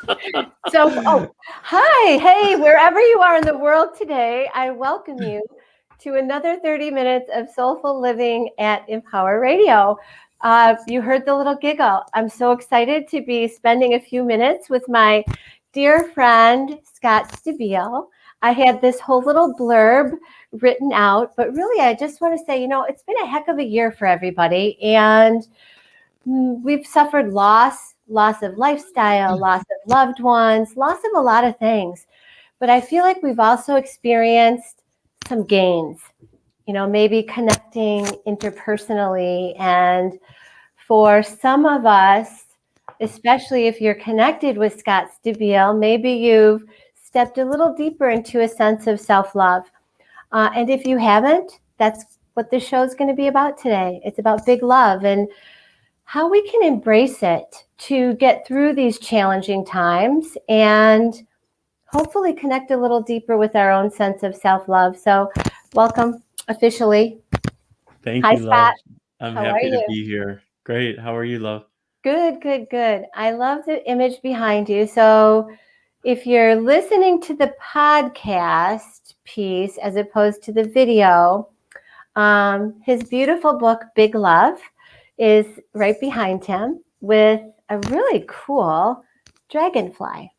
Hi, hey, wherever you are in the world today, I welcome you to another 30 minutes of soulful living at Empower Radio. You heard the little giggle. I'm so excited to be spending a few minutes with my dear friend, Scott Stabile. I had this whole little blurb written out, but really, I just want to say, it's been a heck of a year for everybody. And we've suffered loss of lifestyle, loss of loved ones, loss of a lot of things. But I feel like we've also experienced some gains, maybe connecting interpersonally. And for some of us, especially if you're connected with Scott Stabile, maybe you've stepped a little deeper into a sense of self-love. And if you haven't, that's what this show is going to be about today. It's about big love and how we can embrace it to get through these challenging times and hopefully connect a little deeper with our own sense of self-love. So welcome officially. Thank Hi, you, love. Scott. I'm How are happy to you? be here. Great. How are you, love? Good, good, good. I love the image behind you. So if you're listening to the podcast piece as opposed to the video, his beautiful book, Big Love, is right behind him with a really cool dragonfly.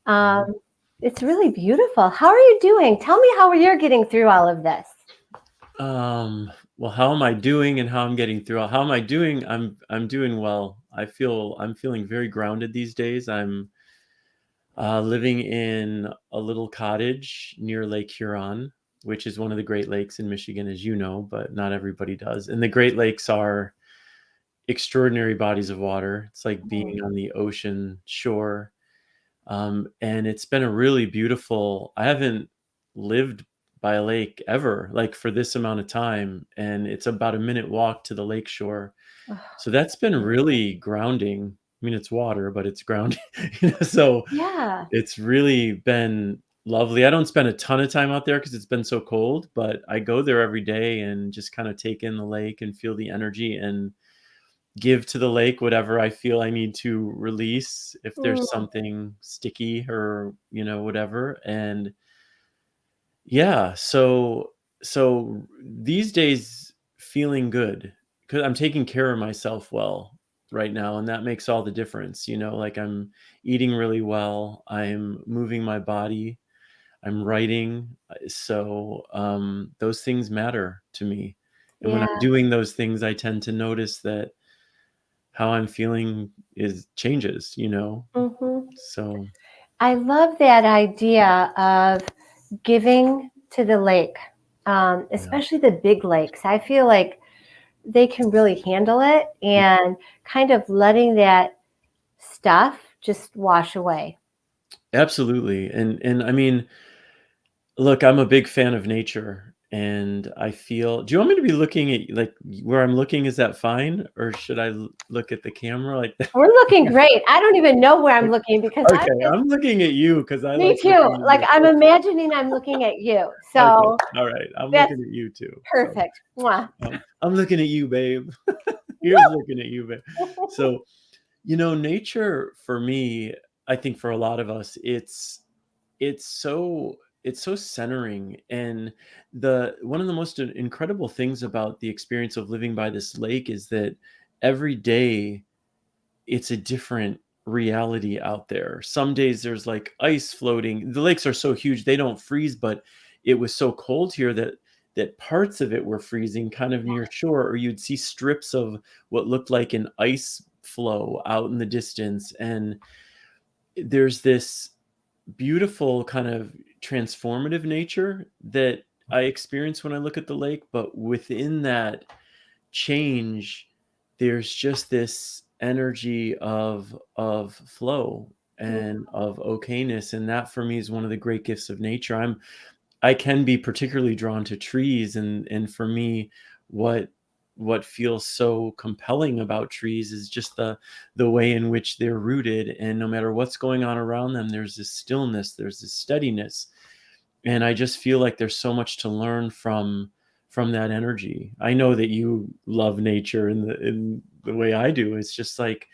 Um, it's really beautiful. How are you doing? Tell me how you're getting through all of this. Well, how am I doing and how I'm getting through? How am I doing? I'm doing well. I'm feeling very grounded these days. I'm living in a little cottage near Lake Huron, which is one of the Great Lakes in Michigan, as you know, but not everybody does. And the Great Lakes are extraordinary bodies of water. It's like being on the ocean shore. And it's been a really beautiful, I haven't lived by a lake ever, like for this amount of time. And it's about a minute walk to the lake shore. So that's been really grounding. I mean, it's water, but it's grounding. So Yeah. it's really been lovely. I don't spend a ton of time out there because it's been so cold, but I go there every day and just kind of take in the lake and feel the energy and give to the lake whatever I feel I need to release if there's Mm, something sticky or, whatever. And yeah, so these days feeling good because I'm taking care of myself well right now, and that makes all the difference. Like I'm eating really well, I'm moving my body, I'm writing. So those things matter to me. And when I'm yeah. doing those things, I tend to notice that how I'm feeling is changes. Hmm. So I love that idea of giving to the lake, yeah, especially the big lakes. I feel like they can really handle it and kind of letting that stuff just wash away. absolutely. And I mean, look, I'm a big fan of nature and I feel, do you want me to be looking at like where I'm looking? Is that fine? Or should I look at the camera like that? We're looking great. I don't even know where I'm looking because I'm Okay, just, I'm looking at you because I me like too. looking at Like you. I'm Okay, imagining I'm looking at you. okay, So all right. I'm that's looking at you too. So perfect. Mwah. I'm looking at you, babe. Here's looking at you, babe. So nature for me, I think for a lot of us, it's so it's so centering. And the one of the most incredible things about the experience of living by this lake is that every day it's a different reality out there. Some days there's like ice floating. The lakes are so huge they don't freeze, but it was so cold here that parts of it were freezing kind of near shore, or you'd see strips of what looked like an ice flow out in the distance. And there's this beautiful kind of transformative nature that I experience when I look at the lake, but within that change, there's just this energy of flow and of okayness, and that for me is one of the great gifts of nature. I can be particularly drawn to trees, and for me, what what feels so compelling about trees is just the way in which they're rooted, and no matter what's going on around them, there's this stillness, there's this steadiness, and I just feel like there's so much to learn from that energy. I know that you love nature in the way I do. It's just like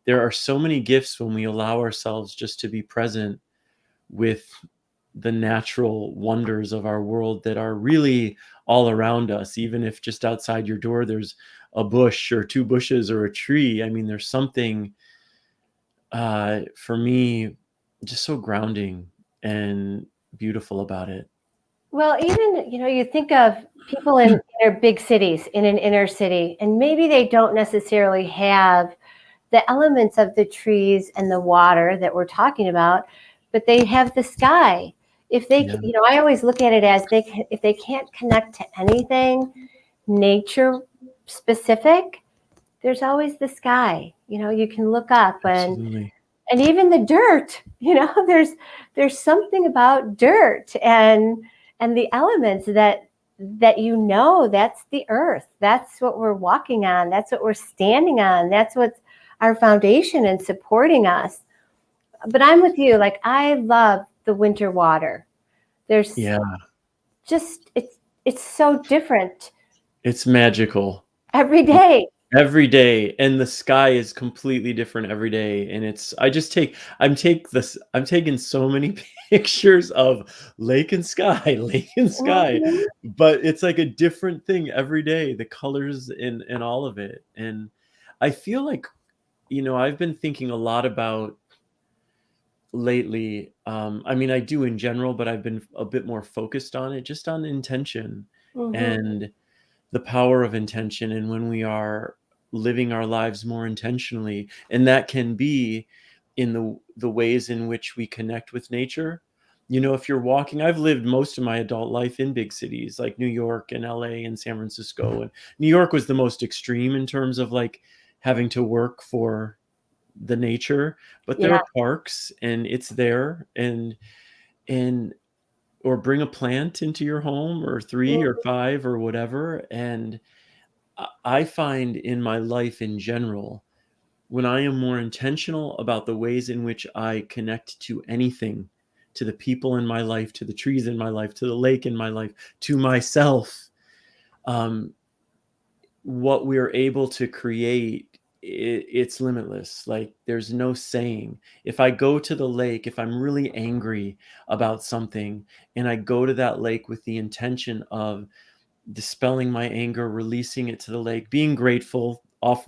there are so many gifts when we allow ourselves just to be present with the natural wonders of our world that are really all around us. Even if just outside your door there's a bush or two bushes or a tree, I mean, there's something for me just so grounding and beautiful about it. Well, even, you think of people in inner big cities, in an inner city, and maybe they don't necessarily have the elements of the trees and the water that we're talking about, but they have the sky. If they, Yeah, I always look at it as if they can't connect to anything nature specific, there's always the sky. You can look up absolutely. and even the dirt. There's something about dirt and the elements that that's the earth. That's what we're walking on. That's what we're standing on. That's what's our foundation and supporting us. But I'm with you. Like, I love the winter water. There's Yeah, just it's so different it's magical. every day. Every day, and the sky is completely different every day, and it's I just take I'm taking so many pictures of lake and sky, lake and sky, Mhm. but it's like a different thing every day, the colors and all of it, and I feel like, I've been thinking a lot about lately, I mean, I do in general, but I've been a bit more focused on it, just on intention, Mhm. and the power of intention, and when we are living our lives more intentionally, and that can be in the ways in which we connect with nature. If you're walking, I've lived most of my adult life in big cities like New York and LA and San Francisco, and New York was the most extreme in terms of like having to work for the nature, but there Yeah. are parks and it's there, and or bring a plant into your home, or three or Mhm. five or whatever, and I find in my life in general, when I am more intentional about the ways in which I connect to anything, to the people in my life, to the trees in my life, to the lake in my life, to myself, um, what we're able to create, it's limitless. Like, there's no saying. If I go to the lake, if I'm really angry about something, and I go to that lake with the intention of dispelling my anger, releasing it to the lake, being grateful, off,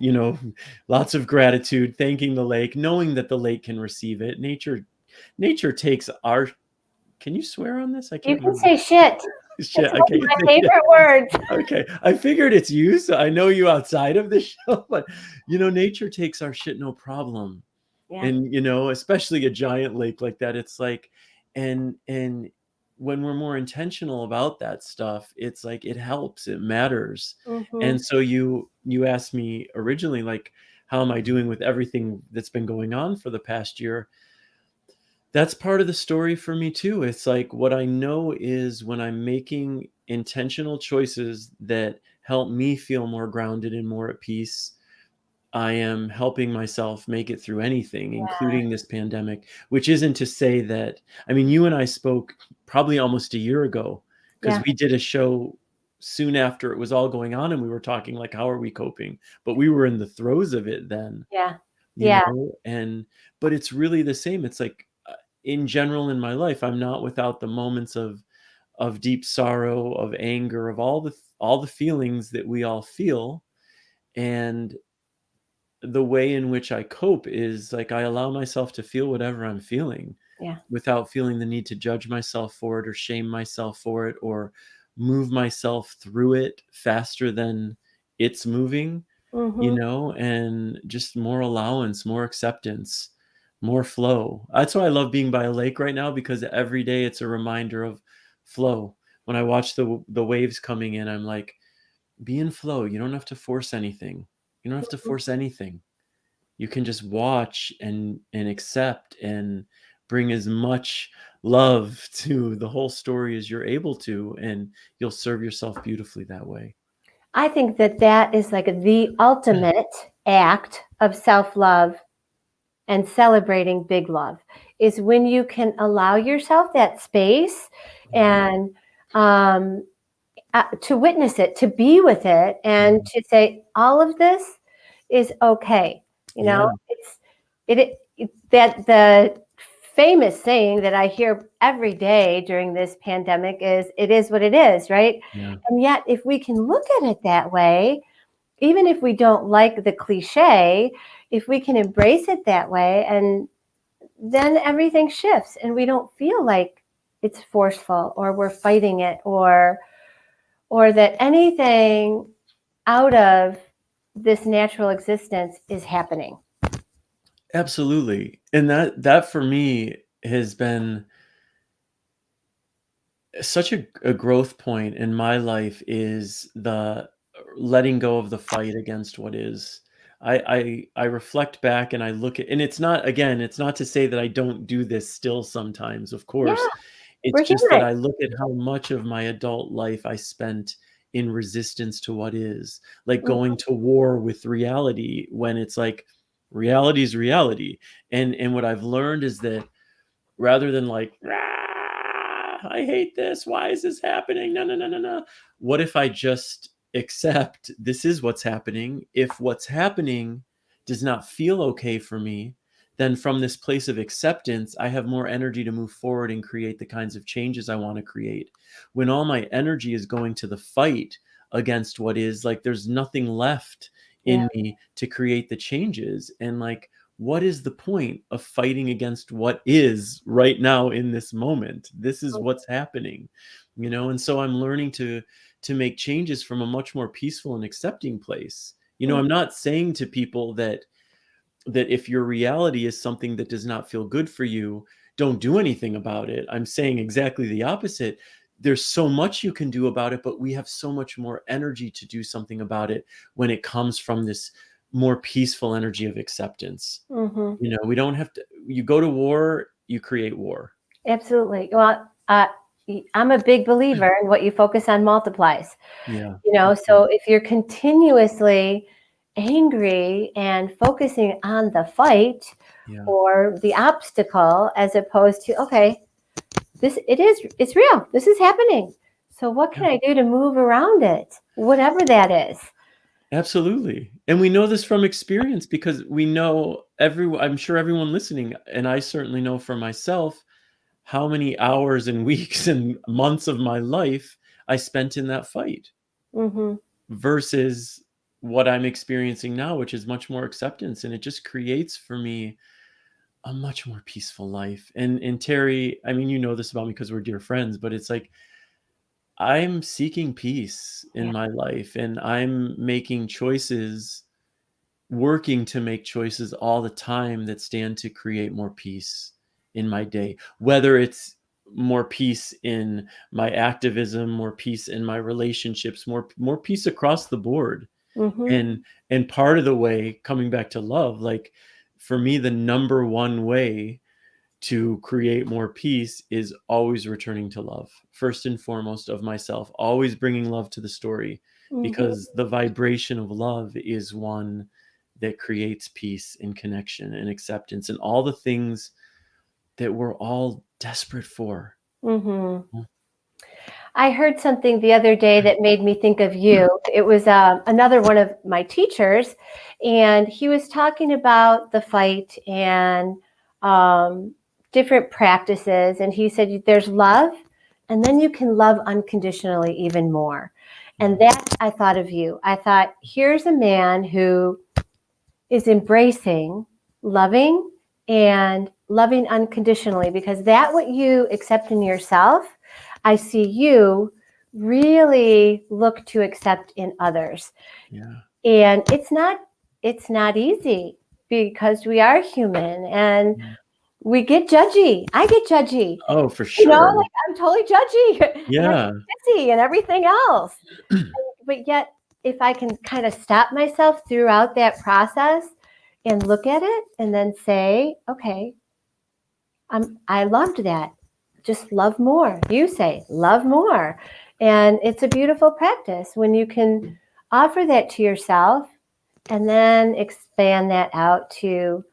lots of gratitude, thanking the lake, knowing that the lake can receive it. Nature takes our can you swear on this? I You can't can remember. say shit. Shit, It's I one of can't my say shit. favorite words. Okay. I figured it's you, so I know you outside of the show, but nature takes our shit no problem. Yeah. And especially a giant lake like that, it's like, and when we're more intentional about that stuff, it's like it helps, it matters. Mhm. And so you asked me originally, like, how am I doing with everything that's been going on for the past year? That's part of the story for me too. It's like, what I know is when I'm making intentional choices that help me feel more grounded and more at peace, I am helping myself make it through anything, including this pandemic, which isn't to say that, I mean, you and I spoke probably almost a year ago, because Yeah. we did a show soon after it was all going on, and we were talking like, how are we coping? But we were in the throes of it then, Yeah. Yeah. and but it's really the same. It's like, in general in my life, I'm not without the moments of deep sorrow, of anger, of all the feelings that we all feel, and the way in which I cope is like I allow myself to feel whatever I'm feeling Yeah. without feeling the need to judge myself for it or shame myself for it or move myself through it faster than it's moving, Mhm. and just more allowance, more acceptance, more flow. That's why I love being by a lake right now, because every day it's a reminder of flow. When I watch the waves coming in, I'm like, be in flow. You don't have to force anything. You don't have to force anything. You can just watch and accept and bring as much love to the whole story as you're able to, and you'll serve yourself beautifully that way. I think that is like the ultimate act of self-love and celebrating big love is when you can allow yourself that space Yeah. and um, to witness it, to be with it, and Mhm. to say all of this is okay. Yeah. that the famous saying that I hear every day during this pandemic is, it is what it is, right? Yeah. And yet, if we can look at it that way, even if we don't like the cliche, if we can embrace it that way, and then everything shifts and we don't feel like it's forceful or we're fighting it, or that anything out of this natural existence is happening. Absolutely. And that for me has been such a growth point in my life, is the letting go of the fight against what is. I reflect back and I look at, and it's not, again, it's not to say that I don't do this still sometimes, of Yeah, course. It's we're just that human. I look at how much of my adult life I spent in resistance to what is, like Mhm. going to war with reality when it's like reality is reality. And what I've learned is that rather than like, "Rah, I hate this. Why is this happening? No, no, no, no, no." What if I just accept this is what's happening? If what's happening does not feel okay for me, then from this place of acceptance, I have more energy to move forward and create the kinds of changes I want to create. When all my energy is going to the fight against what is, like, there's nothing left Yeah. in me to create the changes. And like, what is the point of fighting against what is right now in this moment? This is what's happening, and so I'm learning to make changes from a much more peaceful and accepting place. I'm not saying to people that if your reality is something that does not feel good for you, don't do anything about it. I'm saying exactly the opposite. There's so much you can do about it, but we have so much more energy to do something about it when it comes from this more peaceful energy of acceptance. Mm-hmm. We don't have to, you go to war, you create war. Absolutely. Well, I'm a big believer in what you focus on multiplies. Yeah. So if you're continuously angry and focusing on the fight Yeah. or the obstacle, as opposed to, okay, it's real. This is happening. So what can Yeah. I do to move around it? Whatever that is. Absolutely. And we know this from experience because we know I'm sure everyone listening, and I certainly know for myself, how many hours and weeks and months of my life I spent in that fight Mm-hmm. versus what I'm experiencing now, which is much more acceptance. And it just creates for me a much more peaceful life. And Terry, I mean, you know this about me because we're dear friends, but it's like I'm seeking peace in Yeah. my life and I'm making choices, working to make choices all the time that stand to create more peace in my day, whether it's more peace in my activism, more peace in my relationships, more peace across the board. Mm-hmm. And part of the way, coming back to love, like for me, the number one way to create more peace is always returning to love, first and foremost of myself, always bringing love to the story, Mm-hmm. because the vibration of love is one that creates peace and connection and acceptance and all the things that we're all desperate for. Mm-hmm. I heard something the other day that made me think of you. It was another one of my teachers, and he was talking about the fight and um, different practices. And he said, there's love, and then you can love unconditionally even more. And that I thought of you. I thought, here's a man who is embracing loving and loving unconditionally, because that what you accept in yourself, I see you really look to accept in others. Yeah. And it's not easy, because we are human and Yeah. we get judgy. I get judgy. Oh, for sure. Like I'm totally judgy and I Yeah. get busy and everything else. But yet, if I can kind of stop myself throughout that process and look at it and then say, okay, I loved that. Just love more. You say, love more. And it's a beautiful practice when you can offer that to yourself and then expand that out to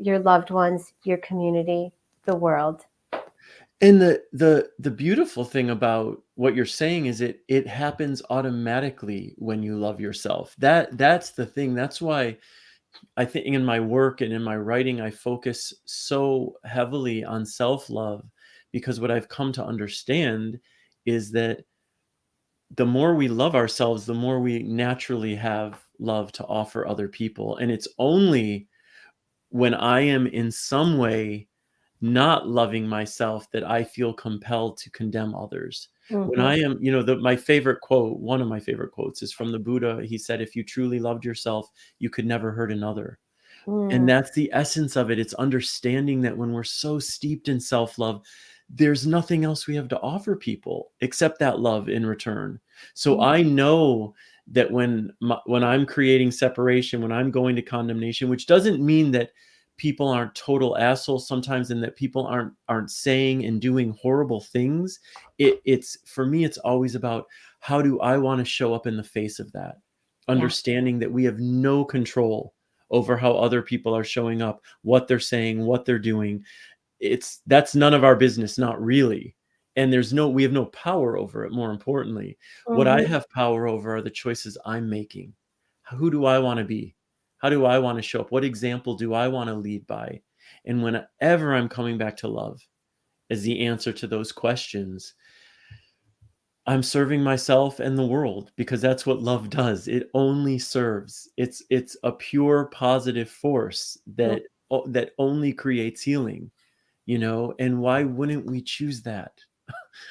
your loved ones, your community, the world. And the beautiful thing about what you're saying is it happens automatically when you love yourself. That's the thing. That's why I think in my work and in my writing, I focus so heavily on self-love because what I've come to understand is that the more we love ourselves, the more we naturally have love to offer other people. And it's only when I am in some way not loving myself that I feel compelled to condemn others. When Mm-hmm. I am, my favorite quote, one of my favorite quotes is from the Buddha. He said, if you truly loved yourself, you could never hurt another. And Mm, that's the essence of it. It's understanding that when we're so steeped in self-love, there's nothing else we have to offer people except that love in return. So mm, I know that when I'm creating separation, when I'm going to condemnation, which doesn't mean that people aren't total assholes sometimes and that people aren't saying and doing horrible things. It's for me, it's always about how do I want to show up in the face of that, yeah. understanding that we have no control over how other people are showing up, what they're saying, what they're doing. That's none of our business, not really. And we have no power over it. More importantly, what I Mm-hmm. have power over are the choices I'm making. Who do I want to be? How do I want to show up? What example do I want to lead by? And whenever I'm coming back to love as the answer to those questions, I'm serving myself and the world because that's what love does. It only serves. It's a pure positive force that only creates healing, and why wouldn't we choose that?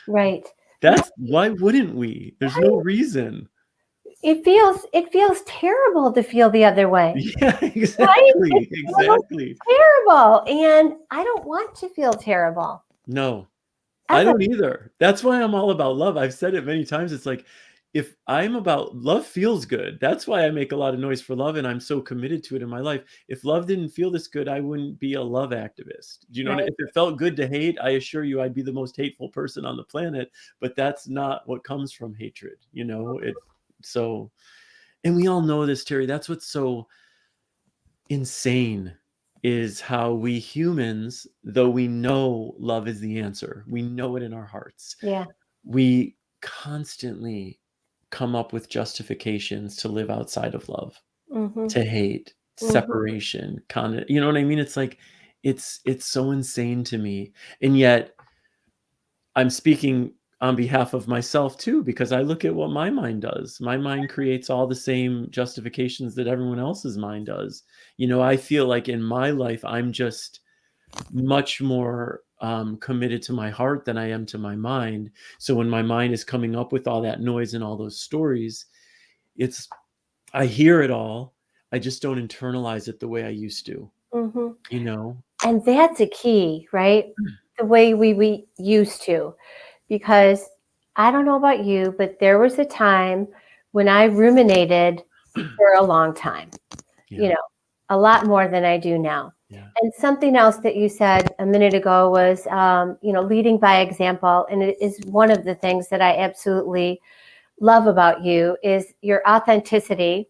Right. Right. That's why wouldn't we? There's no reason. It feels terrible to feel the other way. Yeah, Right? It exactly. feels Exactly. terrible. And I don't want to feel terrible. No. I Ever. don't either. That's why I'm all about love. I've said it many times. It's like, if I'm about love feels good. That's why I make a lot of noise for love and I'm so committed to it in my life. If love didn't feel this good, I wouldn't be a love activist. Do you know what Right. If it felt good to hate, I assure you I'd be the most hateful person on the planet, but that's not what comes from hatred, so and we all know this, Terry. That's what's so insane is how we humans, though we know love is the answer, we know it in our hearts, Yeah. we constantly come up with justifications to live outside of love, Mm-hmm. to hate, Mm-hmm. separation, you know what I mean? It's like it's so insane to me. And yet I'm speaking on behalf of myself too, because I look at what my mind does. My mind creates all the same justifications that everyone else's mind does. I feel like in my life, I'm just much more committed to my heart than I am to my mind. So when my mind is coming up with all that noise and all those stories, it's I hear it all. I just don't internalize it the way I used to, Mm-hmm. you know? And that's a key, right? The way we used to. Because I don't know about you, but there was a time when I ruminated for a long time, you Yeah, know, a lot more than I do now. yeah, And something else that you said a minute ago was, leading by example. And it is one of the things that I absolutely love about you is your authenticity.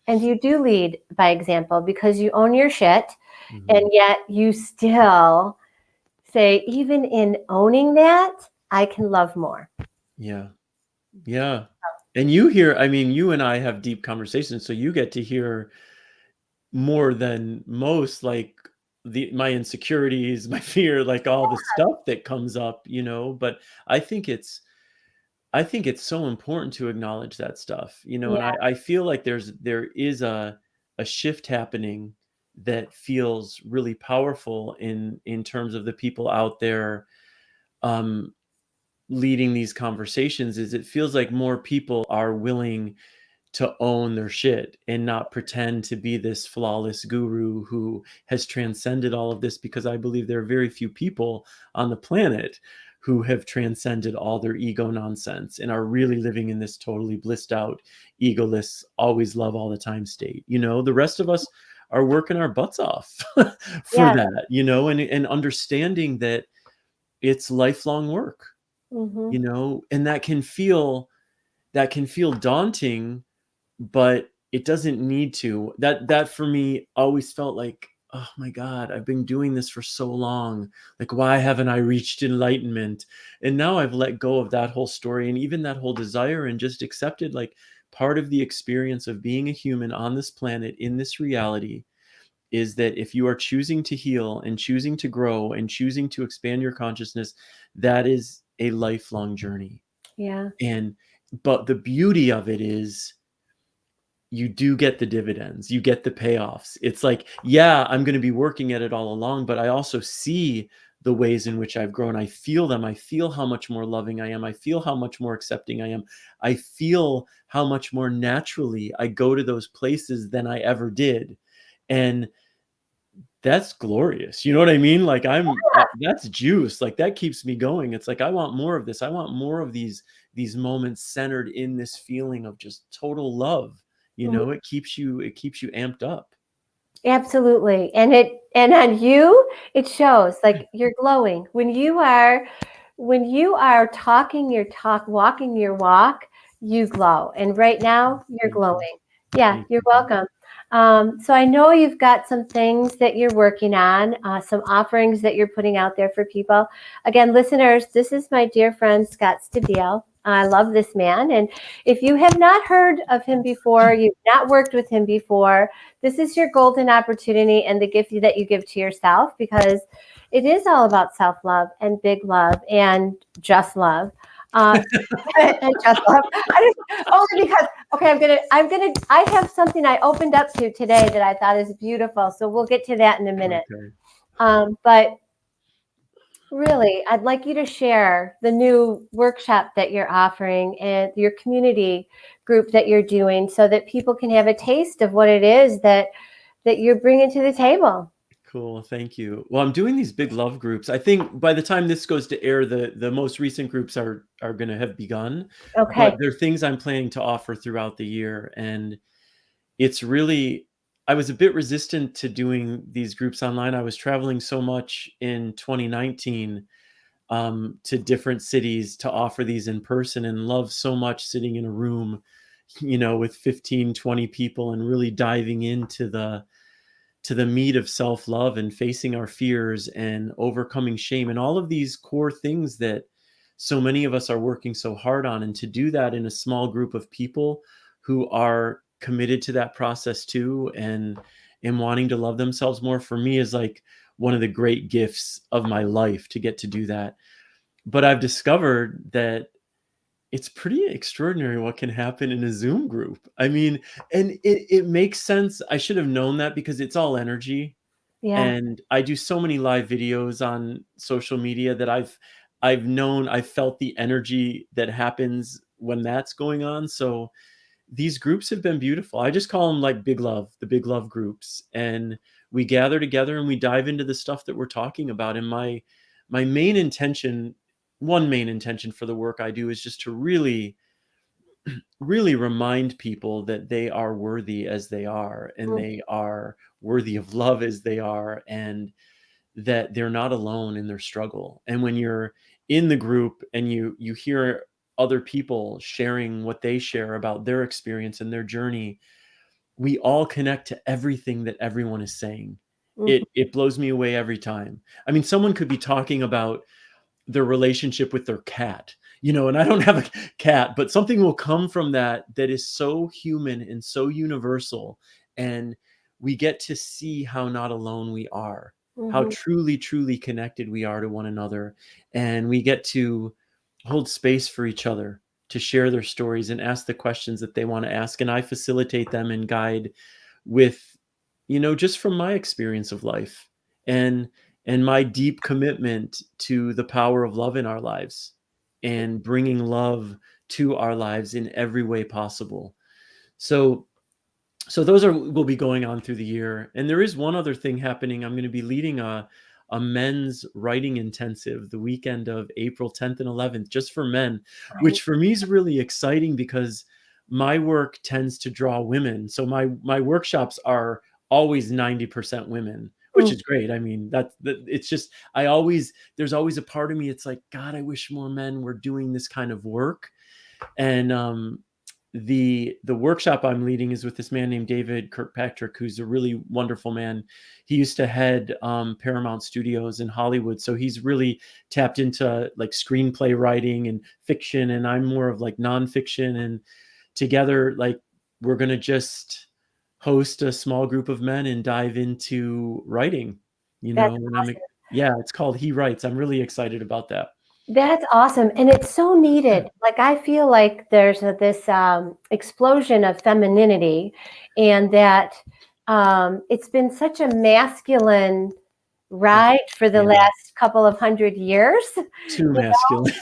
And you do lead by example because you own your shit. And mhm, yet you still say, even in owning that, I can love more. yeah. Yeah. And you and I have deep conversations, so you get to hear more than most, like my insecurities, my fear, like all the stuff that comes up, but I think it's I think it's so important to acknowledge that stuff, and Yeah. I feel like there is a shift happening that feels really powerful in terms of the people out there um leading these conversations. Is it feels like more people are willing to own their shit and not pretend to be this flawless guru who has transcended all of this, because I believe there are very few people on the planet who have transcended all their ego nonsense and are really living in this totally blissed out, egoless, always love all the time state. The rest of us are working our butts off for Yeah. that, and understanding that it's lifelong work, Hmm. and that can feel daunting, but it doesn't need to. That for me always felt like, oh my God, I've been doing this for so long. Like, why haven't I reached enlightenment? And now I've let go of that whole story and even that whole desire and just accepted, like, part of the experience of being a human on this planet in this reality is that if you are choosing to heal and choosing to grow and choosing to expand your consciousness, that is a lifelong journey. Yeah. And but the beauty of it is you do get the dividends, you get the payoffs. It's like, yeah, I'm going to be working at it all along, but I also see the ways in which I've grown. I feel them. I feel how much more loving I am. I feel how much more accepting I am. I feel how much more naturally I go to those places than I ever did. And that's glorious. You know what I mean? Like that's juice. Like that keeps me going. It's like I want more of this. I want more of these moments centered in this feeling of just total love. You Mhm. know, it keeps you amped up. Absolutely. And on you, it shows like you're glowing. When you are talking your talk, walking your walk, you glow. And right now, you're Thank you. glowing. Yeah, Thank you're you. welcome. So I know you've got some things that you're working on, some offerings that you're putting out there for people. Again, listeners, this is my dear friend Scott Stabile. I love this man. And if you have not heard of him before, you've not worked with him before, this is your golden opportunity and the gift that you give to yourself, because it is all about self-love and big love and just love. Uh, and just love. Only because, okay, I have something I opened up to today that I thought is beautiful. So we'll get to that in a minute. Okay. But really, I'd like you to share the new workshop that you're offering and your community group that you're doing so that people can have a taste of what it is that you're bringing to the table. Cool. Thank you. Well, I'm doing these big love groups. I think by the time this goes to air, the most recent groups are going to have begun, but Okay. they're things I'm planning to offer throughout the year. And it's really, I was a bit resistant to doing these groups online. I was traveling so much in 2019 to different cities to offer these in person, and love so much sitting in a room, with 15, 20 people and really diving into the meat of self-love and facing our fears and overcoming shame and all of these core things that so many of us are working so hard on. And to do that in a small group of people who are committed to that process too, and wanting to love themselves more, for me is like one of the great gifts of my life to get to do that. But I've discovered that it's pretty extraordinary what can happen in a Zoom group. I mean, and it makes sense. I should have known that because it's all energy. Yeah. And I do so many live videos on social media that I've felt the energy that happens when that's going on. So these groups have been beautiful. I just call them like the big love groups. And we gather together and we dive into the stuff that we're talking about. And my main intention, one main intention for the work I do, is just to really really remind people that they are worthy as they are, and Mm. they are worthy of love as they are, and that they're not alone in their struggle. And when you're in the group and you hear other people sharing what they share about their experience and their journey, we all connect to everything that everyone is saying. Mhm. It blows me away every time. I mean, someone could be talking about their relationship with their cat, and I don't have a cat, but something will come from that that is so human and so universal. And we get to see how not alone we are, how Mhm. truly, truly connected we are to one another. And we get to hold space for each other to share their stories and ask the questions that they want to ask. And I facilitate them and guide with, just from my experience of life, and my deep commitment to the power of love in our lives and bringing love to our lives in every way possible. So those will be going on through the year. And there is one other thing happening. I'm going to be leading a men's writing intensive the weekend of April 10th and 11th, just for men, Right. which for me is really exciting because my work tends to draw women. So my workshops are always 90% women, which Mm. is great. I mean, it's just, there's always a part of me. It's like, God, I wish more men were doing this kind of work. And the workshop I'm leading is with this man named David Kirkpatrick, who's a really wonderful man. He used to head Paramount Studios in Hollywood, so he's really tapped into like screenplay writing and fiction, and I'm more of like nonfiction. And together, like, we're gonna just host a small group of men and dive into writing, That's and awesome. yeah, it's called He Writes. I'm really excited about that. That's awesome. And it's so needed. Like, I feel like there's this explosion of femininity, and that it's been such a masculine ride for the Yeah, last couple of 100 years. too You masculine.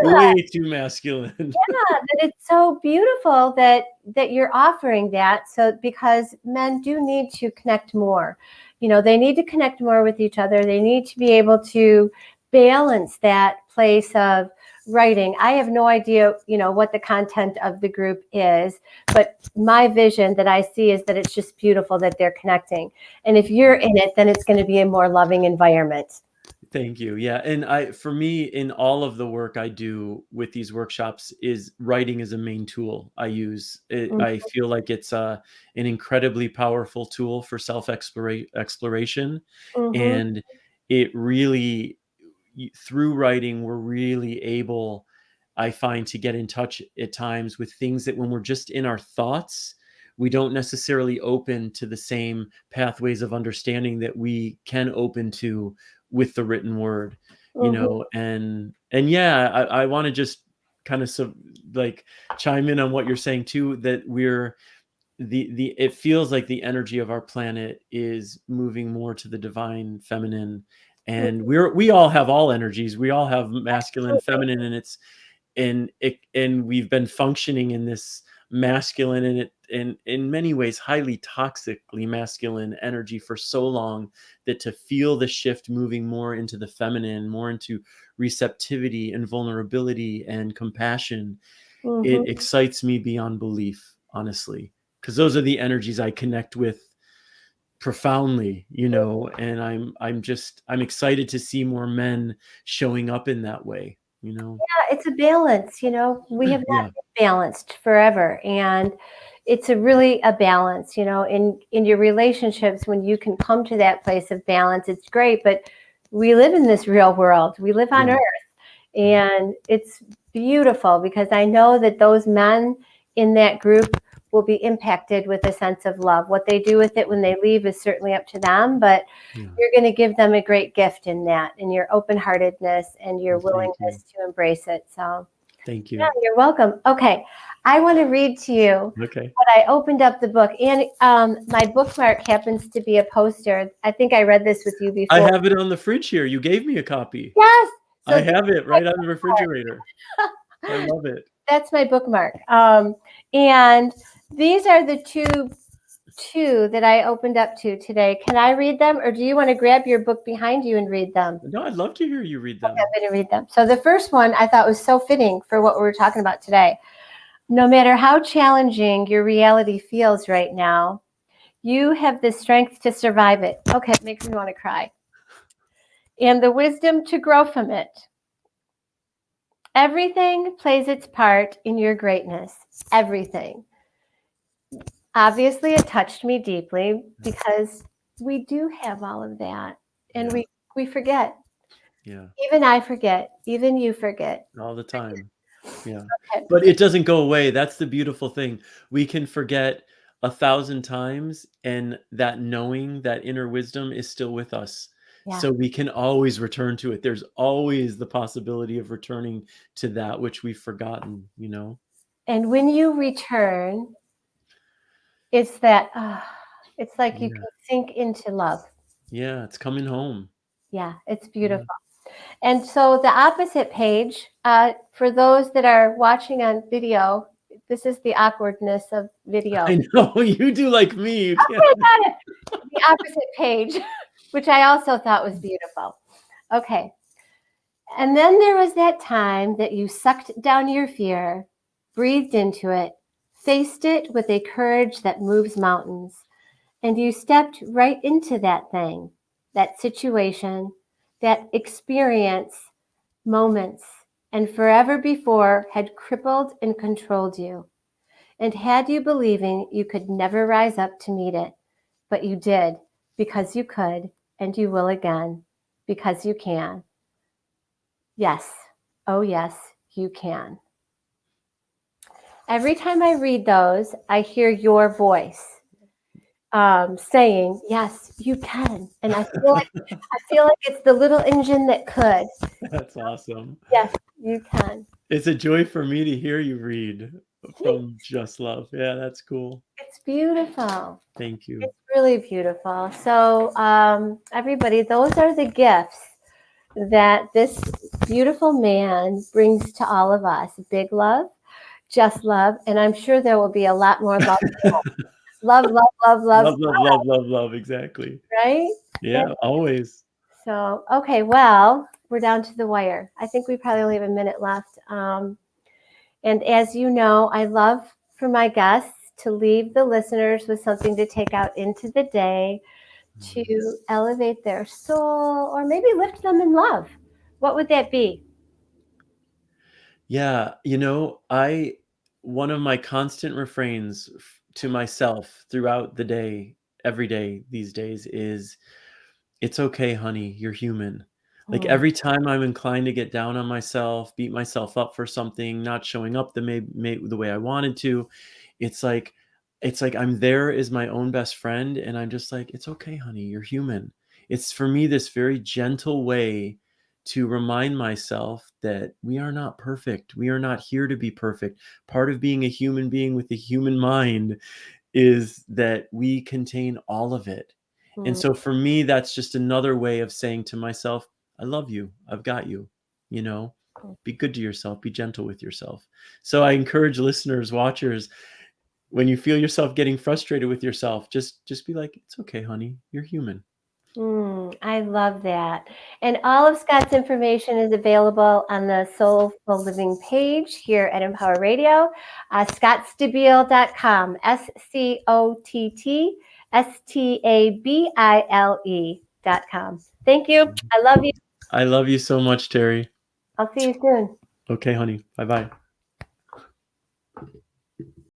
know, Way too masculine. that it's so beautiful that you're offering that. So, because men do need to connect more, they need to connect more with each other. They need to be able to balance that place of writing. I have no idea, what the content of the group is, but my vision that I see is that it's just beautiful that they're connecting. And if you're in it, then it's going to be a more loving environment. Thank you. Yeah, and for me, in all of the work I do with these workshops, is writing is a main tool I use. I feel like it's an incredibly powerful tool for exploration, Mm-hmm. and it really, through writing, we're really able, I find, to get in touch at times with things that when we're just in our thoughts, we don't necessarily open to the same pathways of understanding that we can open to with the written word, Mm-hmm. and yeah, I want to just kind of like chime in on what you're saying too, that we're the it feels like the energy of our planet is moving more to the divine feminine, and we all have all energies, we all have masculine, Absolutely. feminine, and and we've been functioning in this masculine, and it and in many ways highly toxically masculine energy for so long, that to feel the shift moving more into the feminine, more into receptivity and vulnerability and compassion, it Mm-hmm. excites me beyond belief, honestly, because those are the energies I connect with profoundly, and I'm excited to see more men showing up in that way. Yeah, it's a balance, we have not Yeah. been balanced forever. And it's really a balance, in your relationships. When you can come to that place of balance, it's great. But we live in this real world. We live on Yeah. earth. And it's beautiful, because I know that those men in that group will be impacted with a sense of love. What they do with it when they leave is certainly up to them, but Yeah. you're going to give them a great gift in that, in your open-heartedness and your Well, thank you. willingness to embrace it. So, Thank yeah, you. you're welcome. Okay, I want to read to you Okay. what I opened up the book, and my bookmark happens to be a poster. I think I read this with you I before. have it on the fridge here. You gave me a copy. Yes. I So have it right on the refrigerator. I love it. that's my bookmark. And these are the two that I opened up to today. Can I read them, or do you want to grab your book behind you and read them? No, I'd love to hear you read Okay, them. I'm going to read them. So the first one I thought was so fitting for what we're talking about today. No matter how challenging your reality feels right now, you have the strength to survive it. Okay, it makes me want to cry. And the wisdom to grow from it. Everything plays its part in your greatness. Everything. Obviously, it touched me deeply, because we do have all of that, and Yeah. we forget. Yeah. Even I forget. Even you forget. All the time. Yeah. Okay. But it doesn't go away. That's the beautiful thing. We can forget 1,000 times, and that knowing, that inner wisdom is still with us. Yeah. So we can always return to it. There's always the possibility of returning to that which we've forgotten. And when you return, it's that it's like you Yeah. can sink into love. Yeah. It's coming home. Yeah, it's Yeah. beautiful. And so the opposite page, for those that are watching on video, this is the awkwardness of video. I know you do like me. You Okay, can't. got it. The opposite page, which I also thought was beautiful. Okay. And then there was that time that you sucked down your fear, breathed into it, faced it with a courage that moves mountains, and you stepped right into that thing, that situation, that experience, moments, and forever before had crippled and controlled you, and had you believing you could never rise up to meet it. But you did, because you could, and you will again, because you can. Yes, oh yes, you can. Every time I read those, I hear your voice. saying, yes, you can. And I feel like it's the little engine that could. That's awesome. Yes, you can. It's a joy for me to hear you read Thank- from Just Love. Yeah, that's cool. It's beautiful. Thank you. It's really beautiful. So, everybody, those are the gifts that this beautiful man brings to all of us. Big love, just love, and I'm sure there will be a lot more love. Love, love, love, love, Love, love, love, love, love. Exactly. right? Yeah, always. So, okay, well, we're down to the wire. I think we probably only have a minute left. And as you know, I love for my guests to leave the listeners with something to take out into the day to elevate their soul or maybe lift them in love. What would that be? Yeah, one of my constant refrains to myself throughout the day, every day these days is, it's okay, honey, you're human. Like Mm, every time I'm inclined to get down on myself, beat myself up for something, not showing up the way I wanted to, it's like I'm there as my own best friend, and I'm just like, it's okay, honey, you're human. It's for me this very gentle way to remind myself that we are not perfect. We are not here to be perfect. Part of being a human being with a human mind is that we contain all of it. And mm, so for me, that's just another way of saying to myself, I love you. I've got you. You know, mm. be good to yourself, be gentle with yourself. So I encourage listeners, watchers, when you feel yourself getting frustrated with yourself, just be like, it's okay, honey. You're human. I love that. And all of Scott's information is available on the Soulful Living page here at Empower Radio, scottstabile.com, SCOTTSTABILE.com. Thank you. I love you. I love you so much, Teri. I'll see you soon. Okay, honey. Bye-bye.